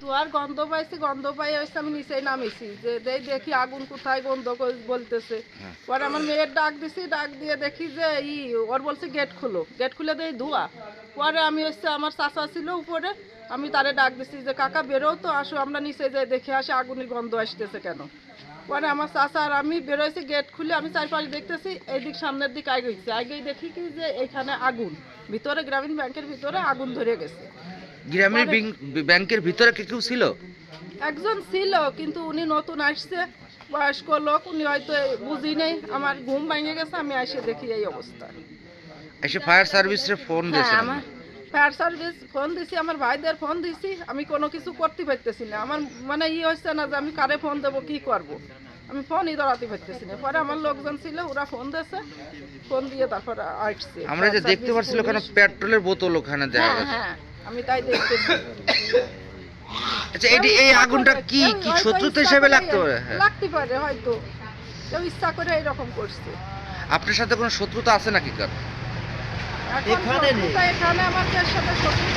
ধোঁয়ার গন্ধ পাইছি, গন্ধ পাই হচ্ছে আমি নিচেই নামিছি যে দেখি আগুন কোথায় গন্ধ বলতেছে। পরে আমার মেয়ের ডাক দিছি, ডাক দিয়ে দেখি যে ওর বলছে গেট খুলো, গেট খুলে দেয় ধোঁয়া। পরে আমি হচ্ছে আমার চাচা ছিল উপরে, আমি তারে ডাক দিছি যে কাকা বেরো তো, আসো আমরা নিচে যাই দেখে আসি আগুনের গন্ধ আসতেছে কেন। পরে আমার চাচা আর আমি বেরোইছি, গেট খুলে আমি চারপাশে দেখতেছি, এইদিক সামনের দিক আগেছি, আগেই দেখি কি যে এইখানে আগুন, ভিতরে গ্রামীণ ব্যাংকের ভিতরে আগুন ধরে গেছে। গ্রামীণ ব্যাংকের ভিতরে কেউ ছিল? একজন ছিল, কিন্তু উনি নতুন আসছে, বয়স্ক লোক, উনি হয়তো বুঝি নেই, আমার ঘুম ভেঙে গেছে, আমি এসে দেখি এই অবস্থা। এসে ফায়ার সার্ভিসে ফোন হ্যাঁ, দিয়েছেন? আমার ফায়ার সার্ভিস ফোন দিছি, আমার ভাইদের ফোন দিছি, আমি কোনো কিছু করতে পারতেছি না, আমার মানে হচ্ছে না যে আমি কারে ফোন দেবো, কি করব, আমি ফোনই ধরাতে পারতেছি না। পরে আমার লোকজন ছিল, ওরা ফোন দিয়েছে, ফোন দিয়ে তারপর আসছে। আমরা যে দেখতে পাচ্ছিল ওখানে পেট্রোলের বোতল ওখানে দেখা হ্যাঁ গেছে। হ্যাঁ, আমি তাই দেখতেছি। আচ্ছা, এই আগুনটা কি শত্রুতা হিসেবে লাগতে পারে? লাগতে পারে হয়তো, কেউ ইচ্ছা করে এরকম করছে। আপনার সাথে কোনো শত্রুতা আছে নাকি? এখন এখানে আমাদের সাথে শত্রুতা